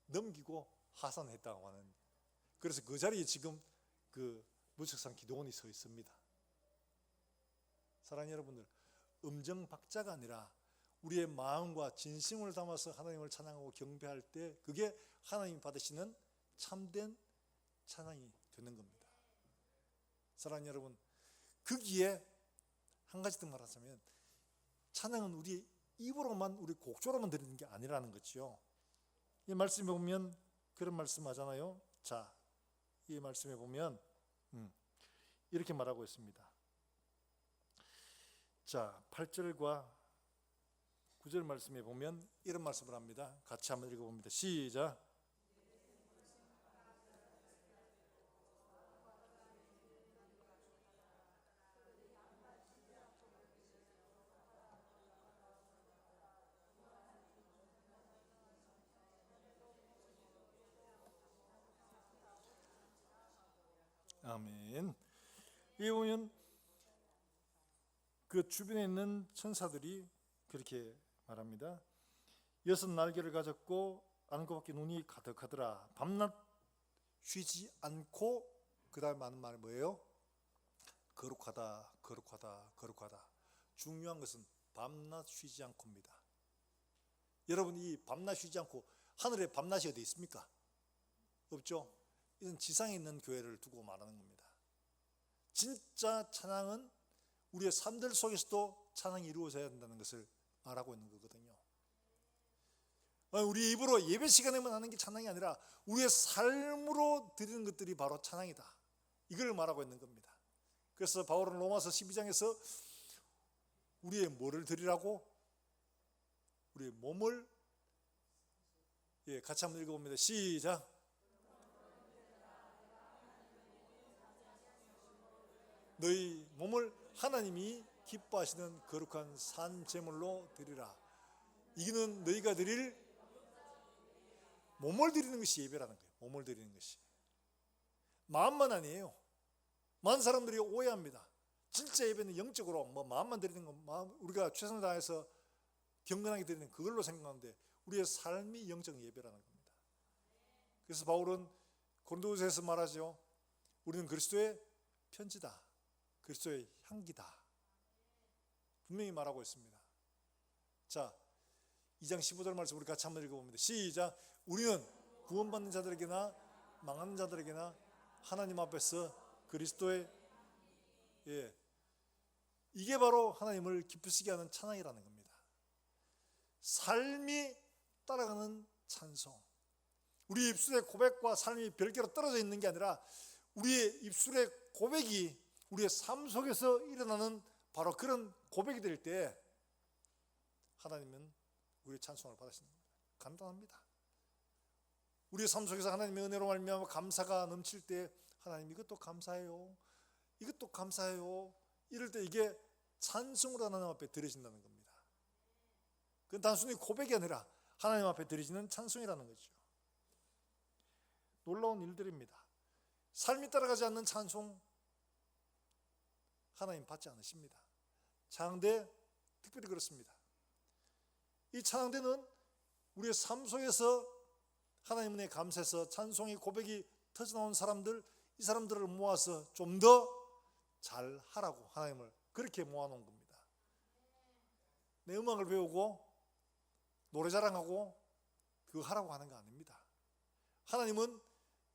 넘기고 하산했다고 하는. 그래서 그 자리에 지금 그 무척산 기도원이 서 있습니다. 사랑하는 여러분들, 음정박자가 아니라 우리의 마음과 진심을 담아서 하나님을 찬양하고 경배할 때 그게 하나님이 받으시는 참된 찬양이 되는 겁니다. 사랑하는 여러분, 거기에 한 가지 더 말하자면 찬양은 우리 입으로만, 우리 곡조로만 드리는 게 아니라는 거죠. 이 말씀에 보면 그런 말씀 하잖아요. 자, 이 말씀에 보면 이렇게 말하고 있습니다. 자, 8절과 9절 말씀에 보면 이런 말씀을 합니다. 같이 한번 읽어봅니다. 시작. 아멘. 여기 보면 그 주변에 있는 천사들이 그렇게 말합니다. 여섯 날개를 가졌고 안고밖에 눈이 가득하더라. 밤낮 쉬지 않고, 그 다음 하는 말이 뭐예요? 거룩하다, 거룩하다, 거룩하다. 중요한 것은 밤낮 쉬지 않고입니다. 여러분, 이 밤낮 쉬지 않고, 하늘에 밤낮이 어디 있습니까? 없죠? 이건 지상에 있는 교회를 두고 말하는 겁니다. 진짜 찬양은 우리의 삶들 속에서도 찬양이 이루어져야 된다는 것을 말하고 있는 거거든요. 우리 입으로 예배 시간에만 하는 게 찬양이 아니라 우리의 삶으로 드리는 것들이 바로 찬양이다, 이걸 말하고 있는 겁니다. 그래서 바울은 로마서 12장에서 우리의 뭐를 드리라고? 우리의 몸을, 같이 한번 읽어봅니다. 시작. 너희 몸을 하나님이 기뻐하시는 거룩한 산 제물로 드리라. 이거는 너희가 드릴 몸을 드리는 것이 예배라는 거예요. 몸을 드리는 것이. 마음만 아니에요. 많은 사람들이 오해합니다. 진짜 예배는 영적으로 마음만 드리는 거, 우리가 최선을 다해서 경건하게 드리는 그걸로 생각하는데 우리의 삶이 영적 예배라는 겁니다. 그래서 바울은 고린도후서에서 말하죠. 우리는 그리스도의 편지다, 그리스도의 향기다, 분명히 말하고 있습니다. 자, 2장 15절 말씀 우리 같이 한번 읽어봅니다. 시작. 우리는 구원받는 자들에게나 망하는 자들에게나 하나님 앞에서 그리스도의 이게 바로 하나님을 기쁘시게 하는 찬양이라는 겁니다. 삶이 따라가는 찬송. 우리 입술의 고백과 삶이 별개로 떨어져 있는 게 아니라 우리의 입술의 고백이 우리의 삶 속에서 일어나는 바로 그런 고백이 될 때 하나님은 우리의 찬송을 받으시는 겁니다. 간단합니다. 우리의 삶 속에서 하나님의 은혜로 말미암아 감사가 넘칠 때 하나님 이것도 감사해요, 이것도 감사해요, 이럴 때 이게 찬송으로 하나님 앞에 드려진다는 겁니다. 그건 단순히 고백이 아니라 하나님 앞에 드려지는 찬송이라는 거죠. 놀라운 일들입니다. 삶이 따라가지 않는 찬송 하나님 받지 않으십니다. 찬양대 특별히 그렇습니다. 이 찬양대는 우리의 삶 속에서 하나님 은혜에 감사해서 찬송이 고백이 터져나온 사람들, 이 사람들을 모아서 좀 더 잘하라고 하나님을 그렇게 모아놓은 겁니다. 내 음악을 배우고 노래 자랑하고 그거 하라고 하는 거 아닙니다. 하나님은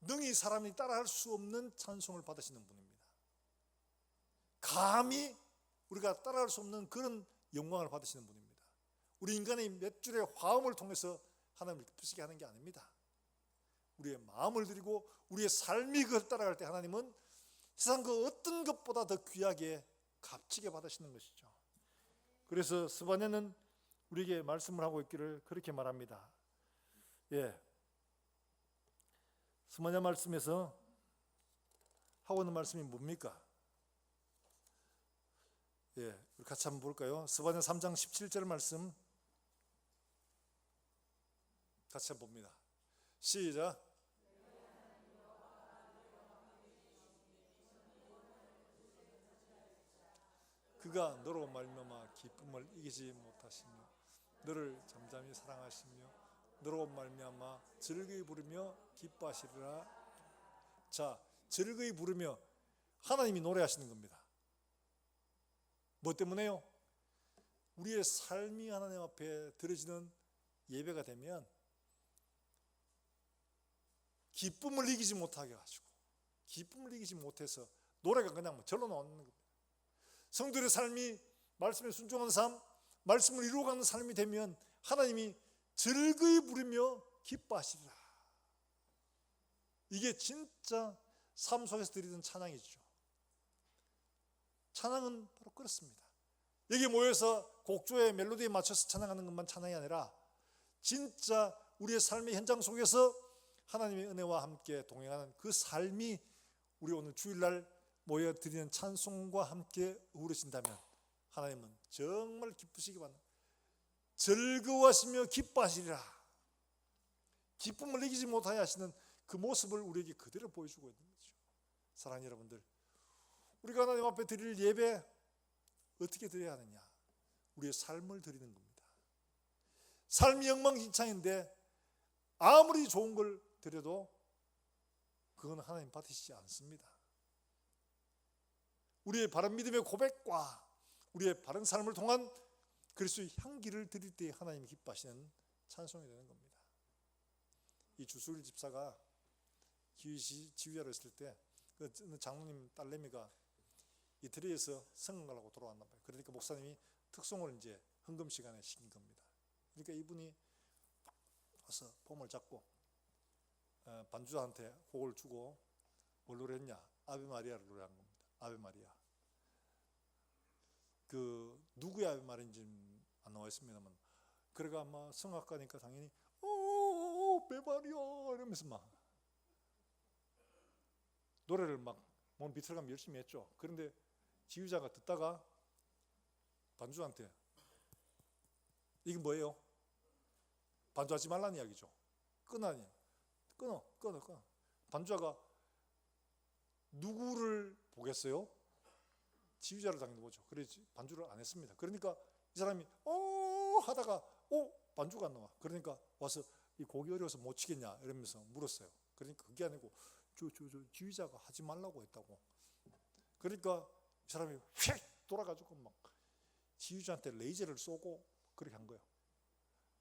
능히 사람이 따라할 수 없는 찬송을 받으시는 분입니다. 감히 우리가 따라할 수 없는 그런 영광을 받으시는 분입니다. 우리 인간의 몇 줄의 화음을 통해서 하나님을 기쁘시게 하는 게 아닙니다. 우리의 마음을 드리고 우리의 삶이 그걸 따라갈 때 하나님은 세상 그 어떤 것보다 더 귀하게 값지게 받으시는 것이죠. 그래서 스바냐는 우리에게 말씀을 하고 있기를 그렇게 말합니다. 스바냐 말씀에서 하고 있는 말씀이 뭡니까? 우리 같이 한번 볼까요? 스바냐 3장 17절 말씀 같이 한번 봅니다. 시작. 그가 너로 말미암아 기쁨을 이기지 못하시며 너를 잠잠히 사랑하시며 너로 말미암아 즐거이 부르며 기뻐하시리라. 자, 즐거이 부르며 하나님이 노래하시는 겁니다. 뭐 때문에요? 우리의 삶이 하나님 앞에 드려지는 예배가 되면 기쁨을 이기지 못하게 가지고 기쁨을 이기지 못해서 노래가 그냥 절로 나오는 겁니다. 성도의 삶이 말씀에 순종하는 삶, 말씀을 이루어가는 삶이 되면 하나님이 즐거이 부르며 기뻐하시리라. 이게 진짜 삶 속에서 드리는 찬양이죠. 찬양은 바로 그렇습니다. 여기 모여서 곡조의 멜로디에 맞춰서 찬양하는 것만 찬양이 아니라 진짜 우리의 삶의 현장 속에서 하나님의 은혜와 함께 동행하는 그 삶이 우리 오늘 주일날 모여 드리는 찬송과 함께 어우러진다면 하나님은 정말 기쁘시기 바랍니다. 즐거워하시며 기뻐하시리라. 기쁨을 이기지 못하여 하시는 그 모습을 우리에게 그대로 보여주고 있는 거죠. 사랑하는 여러분들, 우리가 하나님 앞에 드릴 예배 어떻게 드려야 하느냐? 우리의 삶을 드리는 겁니다. 삶이 엉망진창인데 아무리 좋은 걸 드려도 그건 하나님 받으시지 않습니다. 우리의 바른 믿음의 고백과 우리의 바른 삶을 통한 그리스도의 향기를 드릴 때 하나님이 기뻐하시는 찬송이 되는 겁니다. 이 주수일 집사가 지휘자로 있을 때 그 장로님 딸내미가 이태리에서 성을 가려고 돌아왔나 봐요. 그러니까 목사님이 특송을 이제 헌금 시간에 시킨 겁니다. 그러니까 이분이 와서 폼을 잡고 반주자한테 곡을 주고 뭘 노래했냐? 아베 마리아를 노래한 겁니다. 아베 마리아. 그 누구의 아베 마리아인지 안 나와 있습니다만, 그래가 아마 성악 가니까 당연히 아베 마리아 이러면서 막 노래를 막 몸 비틀어가며 열심히 했죠. 그런데 지휘자가 듣다가 반주한테 이게 뭐예요? 반주하지 말라는 이야기죠. 끊어. 반주자가 누구를 보겠어요? 지휘자를 당연히 보죠. 그래서 반주를 안 했습니다. 그러니까 이 사람이 하다가 반주가 안 나와. 그러니까 와서 이 곡이 어려워서 못 치겠냐 이러면서 물었어요. 그러니까 그게 아니고 저 지휘자가 하지 말라고 했다고. 그러니까 이 사람이 휙 돌아가지고 막 지휘자한테 레이저를 쏘고 그렇게 한 거예요.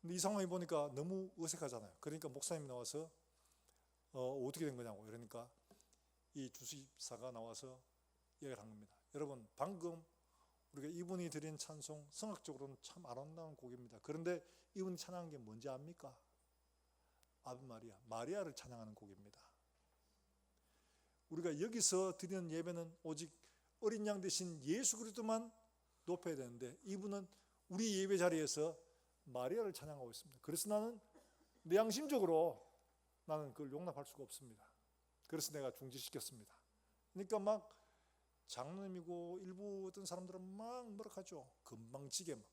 근데 이 상황이 보니까 너무 어색하잖아요. 그러니까 목사님이 나와서 어떻게 된 거냐고. 그러니까 이 주수집사가 나와서 얘기를 한 겁니다. 여러분, 방금 우리가 이분이 드린 찬송 성악적으로는 참 아름다운 곡입니다. 그런데 이분이 찬양한 게 뭔지 압니까? 아베 마리아, 마리아를 찬양하는 곡입니다. 우리가 여기서 드리는 예배는 오직 어린 양 대신 예수 그리스도만 높여야 되는데 이분은 우리 예배 자리에서 마리아를 찬양하고 있습니다. 그래서 나는 내 양심적으로 나는 그걸 용납할 수가 없습니다. 그래서 내가 중지시켰습니다. 그러니까 막 장로님이고 일부 어떤 사람들은 막 뭐라 하죠. 금방지게 막.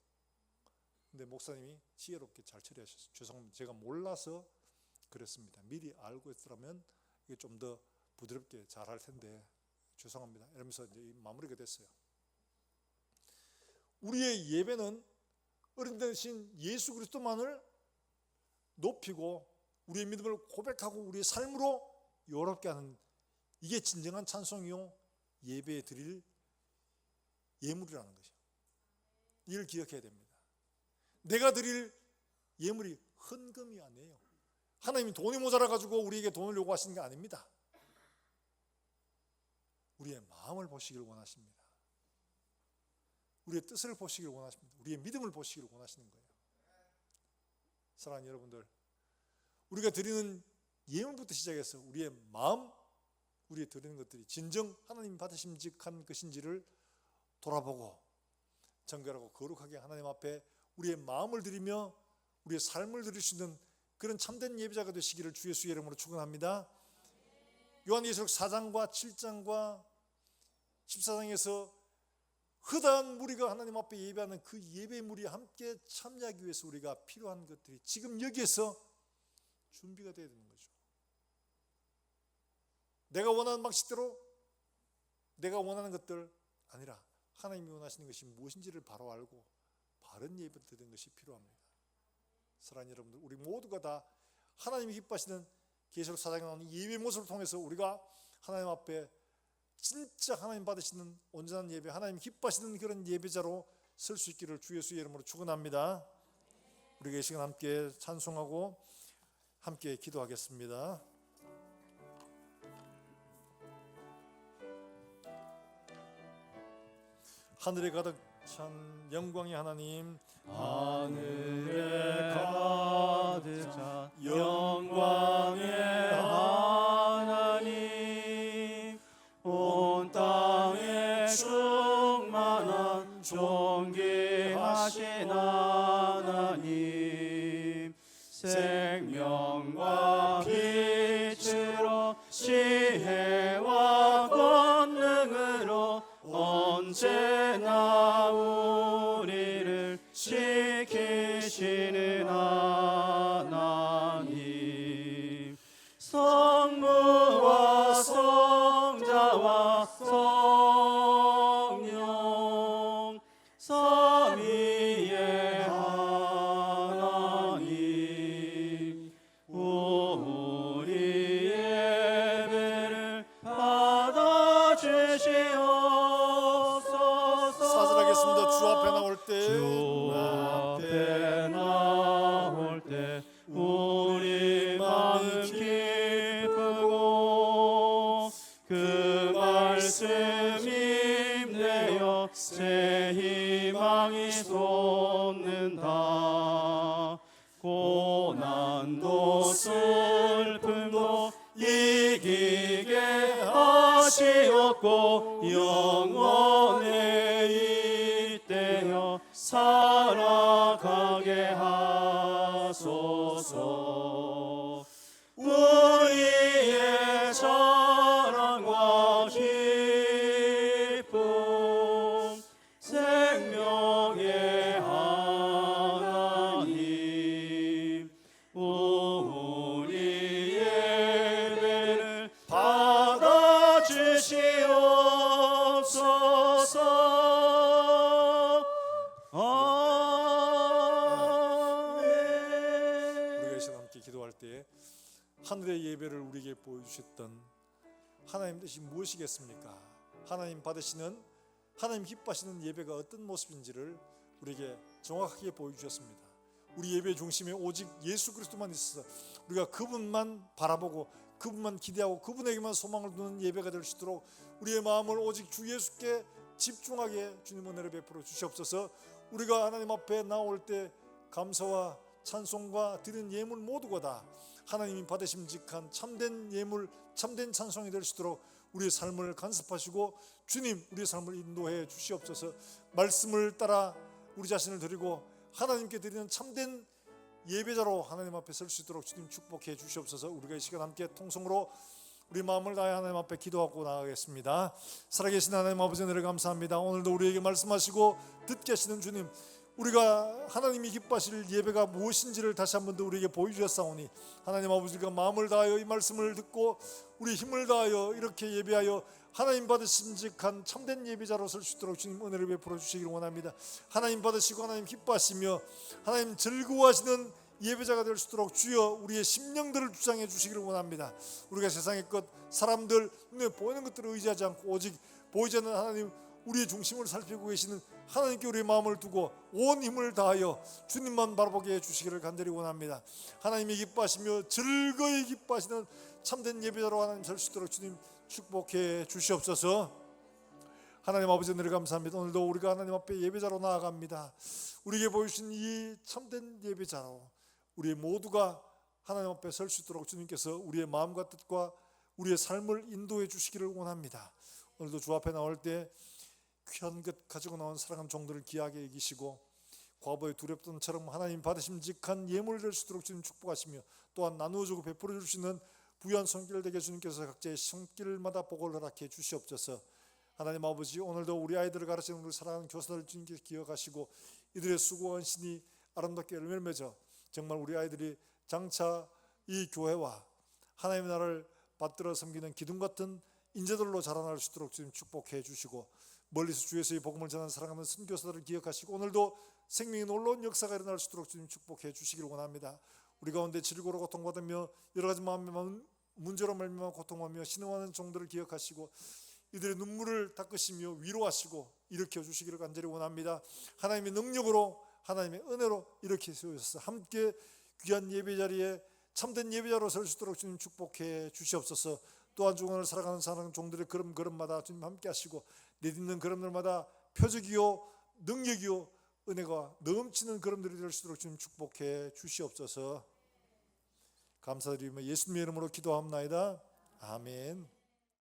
근데 목사님이 지혜롭게 잘 처리하셨어요. 죄송합니다. 제가 몰라서 그랬습니다. 미리 알고 있더라면 이게 좀 더 부드럽게 잘할 텐데 죄송합니다. 이러면서 이제 마무리가 됐어요. 우리의 예배는 어린 대신 예수 그리스도만을 높이고 우리의 믿음을 고백하고 우리의 삶으로 요롭게 하는, 이게 진정한 찬송이요 예배에 드릴 예물이라는 것이죠. 이걸 기억해야 됩니다. 내가 드릴 예물이 헌금이 아니에요. 하나님이 돈이 모자라 가지고 우리에게 돈을 요구하시는 게 아닙니다. 우리의 마음을 보시기를 원하십니다. 우리의 뜻을 보시기를 원하십니다. 우리의 믿음을 보시기를 원하시는 거예요. 사랑하는 여러분들, 우리가 드리는 예물부터 시작해서 우리의 마음, 우리의 드리는 것들이 진정 하나님 받으심직한 것인지를 돌아보고 정결하고 거룩하게 하나님 앞에 우리의 마음을 드리며 우리의 삶을 드릴 수 있는 그런 참된 예배자가 되시기를 주 예수의 이름으로 축원합니다. 요한계시록 4장과 7장과 14장에서 허다한 무리가 하나님 앞에 예배하는 그 예배 무리에 함께 참여하기 위해서 우리가 필요한 것들이 지금 여기에서 준비가 되어야 되는 거죠. 내가 원하는 방식대로 내가 원하는 것들 아니라 하나님이 원하시는 것이 무엇인지를 바로 알고 바른 예배를 드리는 것이 필요합니다. 사랑하는 여러분들, 우리 모두가 다 하나님이 기뻐하시는 계시록 4장에 나오는 예배 모습을 통해서 우리가 하나님 앞에 진짜 하나님 받으시는 온전한 예배, 하나님 기뻐하시는 그런 예배자로 설 수 있기를 주 예수의 이름으로 축원합니다. 우리가 이 시간 함께 찬송하고 함께 기도하겠습니다. 하늘에 가득 찬 영광의 하나님, 하늘에 가득 찬 영광의 하나님, 온 땅에 충만한 존귀하신 하나님, 생명과 빛으로 지혜와 권능으로 언제나 우리를 지키시는 하나님, 성부와 성자와 성령 삼위의 하나님, 우리 예배를 받아주시옵소서. 사절하겠습니다. 주 앞에 나올 때, 주 앞에 나올 때 우리 마음 기쁘고 그 말씀 힘내어 새 희망이 솟는다. 고난도 슬픔도 이기게 하시옵고 영원에 잇대어 살아가게 하소서. 우리의 자랑과 기쁨, 생명의 하나님, 우리 예배를 받아주시옵소서. 우리가 이 시간 함께 기도할 때 하늘의 예배를 우리에게 보여주셨던 하나님 뜻이 무엇이겠습니까? 하나님 받으시는, 하나님 기뻐하시는 예배가 어떤 모습인지를 우리에게 정확하게 보여주셨습니다. 우리 예배의 중심에 오직 예수 그리스도만 있어서 우리가 그분만 바라보고 그분만 기대하고 그분에게만 소망을 두는 예배가 될 수 있도록 우리의 마음을 오직 주 예수께 집중하게 주님 은혜를 베풀어 주시옵소서. 우리가 하나님 앞에 나올 때 감사와 찬송과 드리는 예물 모두가 다 하나님이 받으심직한 참된 예물, 참된 찬송이 될 수 있도록 우리의 삶을 간섭하시고 주님 우리의 삶을 인도해 주시옵소서. 말씀을 따라 우리 자신을 드리고 하나님께 드리는 참된 예배자로 하나님 앞에 설 수 있도록 주님 축복해 주시옵소서. 우리가 이 시간 함께 통성으로 우리 마음을 다해 하나님 앞에 기도하고 나가겠습니다. 살아계신 하나님 아버지 은혜를 감사합니다. 오늘도 우리에게 말씀하시고 듣게 하시는 주님, 우리가 하나님이 기뻐하실 예배가 무엇인지를 다시 한 번 더 우리에게 보여주셨사오니 하나님 아버지가 마음을 다하여 이 말씀을 듣고 우리 힘을 다하여 이렇게 예배하여 하나님 받으심직한 참된 예배자로 설 수 있도록 주님 은혜를 베풀어 주시기를 원합니다. 하나님 받으시고 하나님 기뻐하시며 하나님 즐거워하시는 예배자가 될 수 있도록 주여 우리의 심령들을 주장해 주시기를 원합니다. 우리가 세상의 것, 사람들, 눈에 보이는 것들을 의지하지 않고 오직 보이지 않는 하나님, 우리의 중심을 살피고 계시는 하나님께 우리의 마음을 두고 온 힘을 다하여 주님만 바라보게 해주시기를 간절히 원합니다. 하나님이 기뻐하시며 즐거이 기뻐하시는 참된 예배자로 하나님 설 수 있도록 주님 축복해 주시옵소서. 하나님 아버지 은혜를 감사합니다. 오늘도 우리가 하나님 앞에 예배자로 나아갑니다. 우리에게 보여주신 이 참된 예배자로 우리 모두가 하나님 앞에 설 수 있도록 주님께서 우리의 마음과 뜻과 우리의 삶을 인도해 주시기를 원합니다. 오늘도 주 앞에 나올 때 귀한 것 가지고 나온 사랑하는 종들을 귀하게 여기시고 과거의 두렵던 처럼 하나님 받으심직한 예물을 될 수 있도록 주님 축복하시며 또한 나누어주고 베풀어 주시는 부유한 손길 되게 주님께서 각자의 손길마다 복을 허락해 주시옵소서. 하나님 아버지, 오늘도 우리 아이들을 가르치는 우리 사랑하는 교사들 주님께서 기억하시고 이들의 수고와 헌신이 아름답게 열매를 맺어 정말 우리 아이들이 장차 이 교회와 하나님의 나라를 받들어 섬기는 기둥 같은 인재들로 자라날 수 있도록 주님 축복해 주시고 멀리서 주에서의 복음을 전하는 사랑하는 선교사들을 기억하시고 오늘도 생명의 놀라운 역사가 일어날 수 있도록 주님 축복해 주시기를 원합니다. 우리 가운데 질고로 고통받으며 여러 가지 마음의 문제로 말미암아 고통하며 신음하는 종들을 기억하시고 이들의 눈물을 닦으시며 위로하시고 일으켜 주시기를 간절히 원합니다. 하나님의 능력으로 하나님의 은혜로 일으켜 세우셔서 함께 귀한 예배 자리에 참된 예배자로 설 수 있도록 주님 축복해 주시옵소서. 또한 주권을 살아가는 사랑 종들의 걸음마다 주님 함께 하시고 내딛는 걸음들마다 표적이요 능력이요 은혜가 넘치는 걸음들이 될 수 있도록 주님 축복해 주시옵소서. 감사드리며 예수님의 이름으로 기도합나이다. 아멘.